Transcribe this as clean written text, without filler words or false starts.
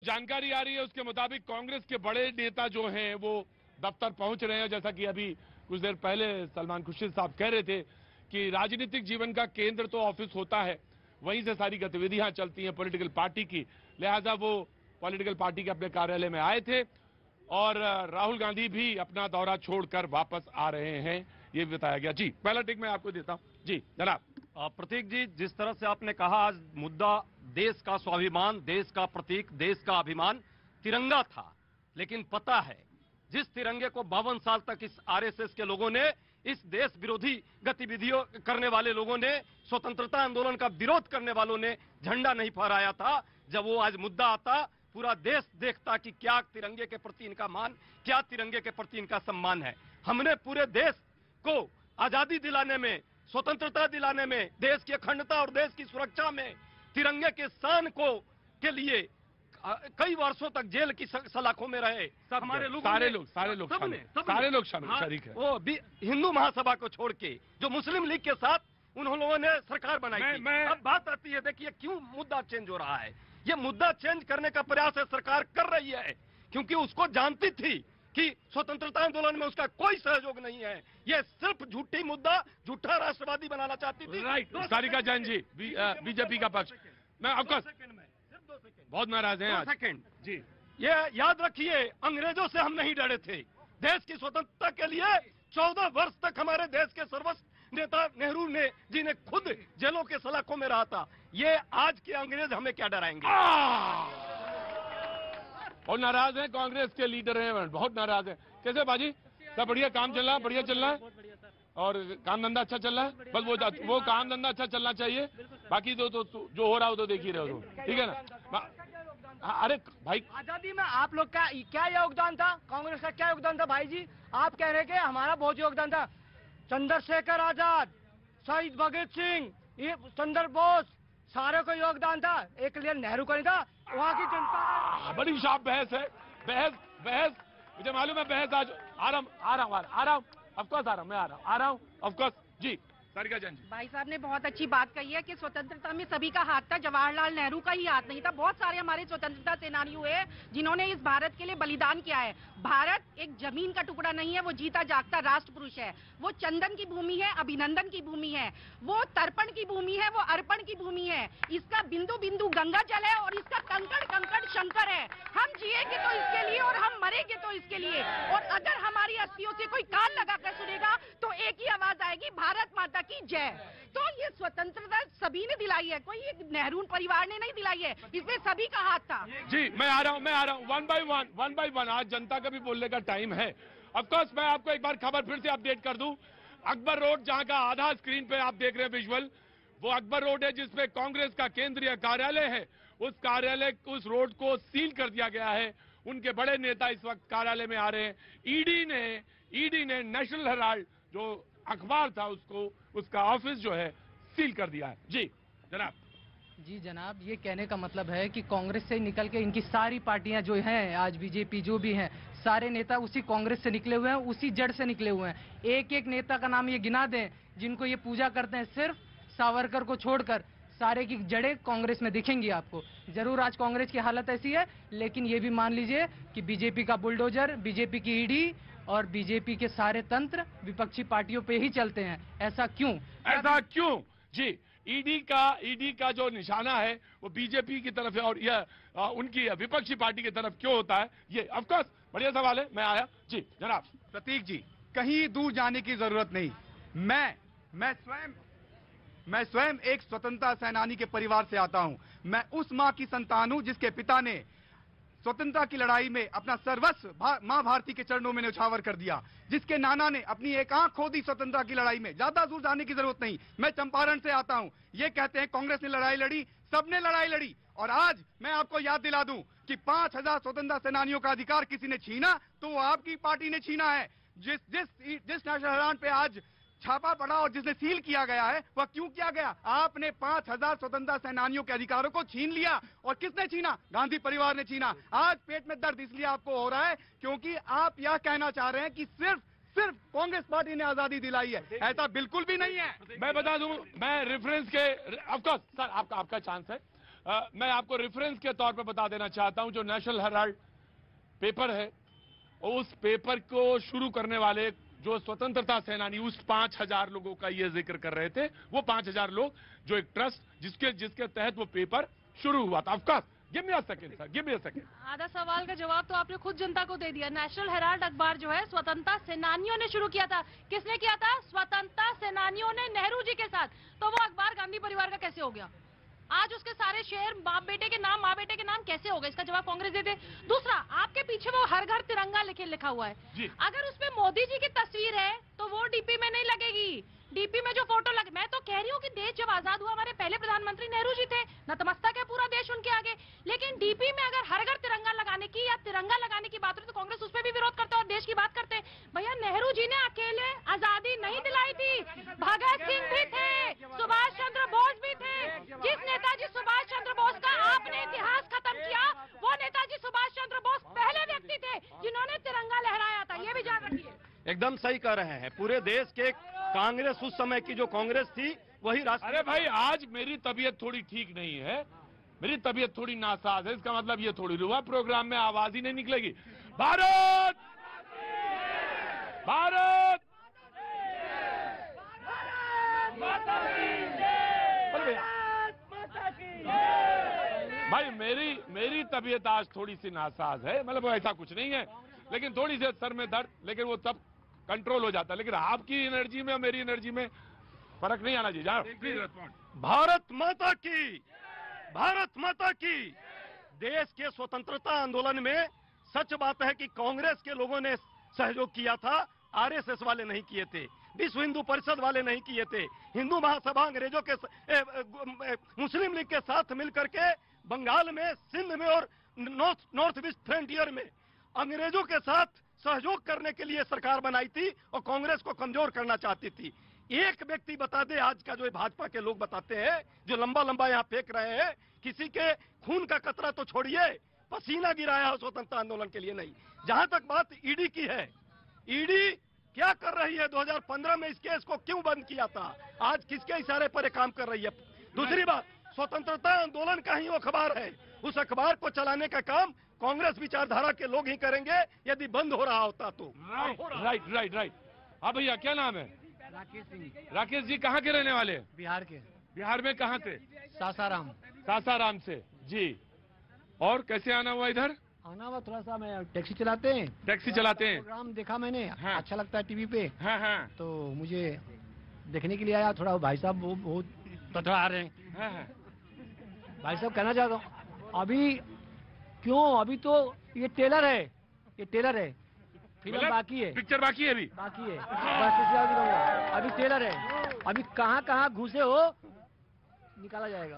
जानकारी आ रही है उसके मुताबिक कांग्रेस के बड़े नेता जो हैं वो दफ्तर पहुंच रहे हैं। जैसा कि अभी कुछ देर पहले सलमान खुर्शीद साहब कह रहे थे कि राजनीतिक जीवन का केंद्र तो ऑफिस होता है, वहीं से सारी गतिविधियां चलती हैं पॉलिटिकल पार्टी की। लिहाजा वो पॉलिटिकल पार्टी के अपने कार्यालय में आए थे और राहुल गांधी भी अपना दौरा छोड़कर वापस आ रहे हैं, ये भी बताया गया। जी, पहला टिक मैं आपको देता हूं। जी जनाब। प्रतीक जी, जिस तरह से आपने कहा, आज मुद्दा देश का स्वाभिमान, देश का प्रतीक, देश का अभिमान तिरंगा था। लेकिन पता है, जिस तिरंगे को 52 साल तक इस आरएसएस के लोगों ने, इस देश विरोधी गतिविधियों करने वाले लोगों ने, स्वतंत्रता आंदोलन का विरोध करने वालों ने झंडा नहीं फहराया था, जब वो आज मुद्दा आता, पूरा देश देखता कि क्या तिरंगे के प्रति इनका मान, क्या तिरंगे के प्रति इनका सम्मान है। हमने पूरे देश को आजादी दिलाने में, स्वतंत्रता दिलाने में, देश की अखंडता और देश की सुरक्षा में तिरंगे के शान को के लिए कई वर्षों तक जेल की सलाखों में रहे हमारे लोग, सारे लोग शरीक है। वो हिंदू महासभा को छोड़ के जो मुस्लिम लीग के साथ उन लोगों ने सरकार बनाई थी। अब बात आती है, देखिए क्यों मुद्दा चेंज हो रहा है। ये मुद्दा चेंज करने का प्रयास है सरकार कर रही है, क्योंकि उसको जानती थी कि स्वतंत्रता आंदोलन में उसका कोई सहयोग नहीं है। ये सिर्फ झूठी मुद्दा, झूठा राष्ट्रवादी बनाना चाहती थी। राइट, सारिका जैन जी, बीजेपी का पक्ष। मैं ऑफकोर्स बहुत नाराज हैं। 2 सेकंड जी, ये याद रखिए, अंग्रेजों से हम नहीं डरे थे। देश की स्वतंत्रता के लिए 14 वर्ष तक हमारे देश के सर्वोच्च नेता नेहरू जी ने खुद जेलों के सलाखों में रहा था। ये आज के अंग्रेज हमें क्या डराएंगे। बहुत नाराज हैं, कांग्रेस के लीडर हैं, बहुत नाराज हैं। कैसे बाजी, सब बढ़िया, काम चल रहा है, बढ़िया चल रहा है और काम धंधा अच्छा चल रहा है। बस वो काम धंधा अच्छा चलना चाहिए, बाकी तो जो हो रहा हो तो देख ही रहे हो, ठीक है ना। अरे भाई, आजादी में आप लोग का क्या योगदान था, कांग्रेस का क्या योगदान था भाई जी? आप कह रहे हैं हमारा बहुत योगदान था। चंद्रशेखर आजाद, शहीद भगत सिंह, ये चंद्र बोस, सारे को योगदान था, एक लिए नेहरू को नहीं था। वहाँ की जनता बड़ी शार्प बहस है, बहस मुझे मालूम है। बहस आज आ रहा हूँ, ऑफकोर्स आ रहा हूँ, ऑफकोर्स। जी सारिका जैन जी। भाई साहब ने बहुत अच्छी बात कही है कि स्वतंत्रता में सभी का हाथ था, जवाहरलाल नेहरू का ही हाथ नहीं था। बहुत सारे हमारे स्वतंत्रता सेनानी हुए जिन्होंने इस भारत के लिए बलिदान किया है। भारत एक जमीन का टुकड़ा नहीं है, वो जीता जागता राष्ट्र पुरुष है। वो चंदन की भूमि है, अभिनंदन की भूमि है, वो तर्पण की भूमि है, वो अर्पण की भूमि है। इसका बिंदु बिंदु गंगा जल है और इसका कंकड़ कंकड़ शंकर है। हम जिएंगे तो इसके लिए और हम मरेंगे तो इसके लिए। और अगर हमारी अस्थियों से कोई कान लगाकर सुनेगा तो एक ही आवाज आएगी, भारत माता की जय। तो ये स्वतंत्रता सभी ने दिलाई है, कोई एक नेहरू परिवार ने नहीं दिलाई है, इसमें सभी का हाथ था। जी मैं आ रहा हूँ, वन बाय वन। आज जनता का भी बोलने का टाइम है। ऑफकोर्स मैं आपको एक बार खबर फिर से अपडेट कर दूं। अकबर रोड, जहां का आधा स्क्रीन पे आप देख रहे हैं विजुअल, वो अकबर रोड है जिसमें कांग्रेस का केंद्रीय कार्यालय है। उस रोड को सील कर दिया गया है। उनके बड़े नेता इस वक्त कार्यालय में आ रहे हैं। ईडी ने नेशनल हेराल्ड जो अखबार था उसका ऑफिस जो है सील कर दिया है। जी जनाब। जी जनाब, ये कहने का मतलब है कि कांग्रेस से निकल के इनकी सारी पार्टियां जो हैं, आज बीजेपी जो भी हैं, सारे नेता उसी कांग्रेस से निकले हुए हैं, उसी जड़ से निकले हुए हैं। एक एक नेता का नाम ये गिना दें जिनको ये पूजा करते हैं, सिर्फ सावरकर को छोड़कर सारे की जड़ें कांग्रेस में दिखेंगी आपको। जरूर आज कांग्रेस की हालत ऐसी है, लेकिन ये भी मान लीजिए कि बीजेपी का बुलडोजर, बीजेपी की ईडी और बीजेपी के सारे तंत्र विपक्षी पार्टियों पे ही चलते हैं। ऐसा क्यों? जी, ईडी का जो निशाना है वो बीजेपी की तरफ है और यह उनकी विपक्षी पार्टी की तरफ क्यों होता है? ये ऑफकोर्स बढ़िया सवाल है। मैं आया। जी जनाब। प्रतीक जी, कहीं दूर जाने की जरूरत नहीं। मैं स्वयं एक स्वतंत्रता सेनानी के परिवार से आता हूं। मैं उस मां की संतान हूं जिसके पिता ने स्वतंत्रता की लड़ाई में अपना सर्वस्व मां भारती के चरणों में न्यौछावर कर दिया, जिसके नाना ने अपनी एक आंख खो दी स्वतंत्रता की लड़ाई में। ज्यादा दूर जाने की जरूरत नहीं। मैं चंपारण से आता हूं। ये कहते हैं कांग्रेस ने लड़ाई लड़ी, सबने लड़ाई लड़ी। और आज मैं आपको याद दिला दूं कि 5000 स्वतंत्रता सेनानियों का अधिकार किसी ने छीना तो वो आपकी पार्टी ने छीना है। जिस नेशनल हेराल्ड पे आज छापा पड़ा और जिसने सील किया गया है, वह क्यों किया गया? आपने 5000 स्वतंत्रता सेनानियों के अधिकारों को छीन लिया। और किसने छीना? गांधी परिवार ने छीना। आज पेट में दर्द इसलिए आपको हो रहा है क्योंकि आप यह कहना चाह रहे हैं कि सिर्फ कांग्रेस पार्टी ने आजादी दिलाई है। ऐसा बिल्कुल भी नहीं है। मैं बता दूं, मैं रेफरेंस के ऑफकोर्स सर आपका चांस है। मैं आपको रेफरेंस के तौर पर बता देना चाहता हूं, जो नेशनल हेराल्ड पेपर है, उस पेपर को शुरू करने वाले जो स्वतंत्रता सेनानी, उस 5,000 लोगों का ये जिक्र कर रहे थे। वो 5,000 लोग जो एक ट्रस्ट जिसके तहत वो पेपर शुरू हुआ था। Of course, give me a second sir, give me a second. आधा सवाल का जवाब तो आपने खुद जनता को दे दिया। नेशनल हेराल्ड अखबार जो है स्वतंत्रता सेनानियों ने शुरू किया था। किसने किया था? स्वतंत्रता सेनानियों ने, नेहरू जी के साथ। तो वो अखबार गांधी परिवार का कैसे हो गया? आज उसके सारे शेयर बाप बेटे के नाम, माँ बेटे के नाम कैसे हो गए? इसका जवाब कांग्रेस दे दे। दूसरा, आपके पीछे वो हर घर तिरंगा लिखा हुआ है। अगर उसमें मोदी जी की तस्वीर है तो वो डीपी में नहीं लगेगी। डीपी में जो फोटो लगे, मैं तो कह रही हूँ कि देश जब आजाद हुआ, हमारे पहले प्रधानमंत्री नेहरू जी थे, नतमस्तक है पूरा देश उनके आगे। लेकिन डीपी में अगर हर घर तिरंगा लगाने की या तिरंगा लगाने की बात हो तो कांग्रेस उस पर भी विरोध करते और देश की बात करते। भैया, नेहरू जी ने अकेले आजादी नहीं दिलाई थी, भगत सिंह भी थे, सुभाष चंद्र बोस भी थे। जिस नेताजी सुभाष चंद्र बोस का आपने इतिहास खत्म किया, वो नेताजी सुभाष चंद्र बोस पहले व्यक्ति थे जिन्होंने तिरंगा लहराया था। ये भी याद रखिए। एकदम सही कह रहे हैं। पूरे देश के कांग्रेस, उस समय की जो कांग्रेस थी, वही राष्ट्र। अरे भाई, आज मेरी तबीयत थोड़ी ठीक नहीं है, मेरी तबीयत थोड़ी नासाज है। इसका मतलब ये थोड़ी हुआ प्रोग्राम में आवाज ही नहीं निकलेगी। भारत भारत भाई, मेरी तबीयत आज थोड़ी सी नासाज है। मतलब ऐसा कुछ नहीं है, लेकिन थोड़ी सी सर में दर्द, लेकिन वो तब कंट्रोल हो जाता है। लेकिन आपकी एनर्जी में और मेरी एनर्जी में फर्क नहीं आना चाहिए। भारत माता की, भारत माता की। देश के स्वतंत्रता आंदोलन में सच बात है कि कांग्रेस के लोगों ने सहयोग किया था, आरएसएस वाले नहीं किए थे, विश्व हिंदू परिषद वाले नहीं किए थे। हिंदू महासभा अंग्रेजों के मुस्लिम लीग के साथ मिलकर के बंगाल में, सिंध में और नॉर्थ ईस्ट फ्रंटियर में अंग्रेजों के साथ सहयोग करने के लिए सरकार बनाई थी और कांग्रेस को कमजोर करना चाहती थी। एक व्यक्ति बता दे, आज का जो भाजपा के लोग बताते हैं, जो लंबा लंबा यहाँ फेंक रहे हैं, किसी के खून का कतरा तो छोड़िए, पसीना गिराया हो स्वतंत्रता आंदोलन के लिए नहीं। जहां तक बात ईडी की है, ईडी क्या कर रही है? 2015 में इस केस को क्यों बंद किया था? आज किसके इशारे पर ये काम कर रही है? दूसरी बात, स्वतंत्रता आंदोलन का ही वो अखबार है, उस अखबार को चलाने का काम कांग्रेस विचारधारा के लोग ही करेंगे यदि बंद हो रहा होता तो। राइट। हाँ भैया, क्या नाम है? राकेश सिंह। राकेश जी कहाँ के रहने वाले? बिहार के। बिहार में कहाँ से? सासाराम। सासाराम से जी। और कैसे आना हुआ इधर? आना हुआ थोड़ा सा, मैं टैक्सी चलाते हैं। टैक्सी चलाते हैं? प्रोग्राम देखा मैंने। हाँ। अच्छा लगता है टीवी पे। हाँ। तो मुझे देखने के लिए आया। थोड़ा भाई साहब वो बहुत तटवा रहे हैं। हाँ। भाई साहब कहना चाहता हूँ, अभी क्यों, अभी तो ये टेलर है, फिल्म मतलब बाकी है, पिक्चर बाकी है, बाकी है। बस इसके बाद कहूँगा, अभी टेलर है, अभी कहाँ घुसे हो निकाला जाएगा।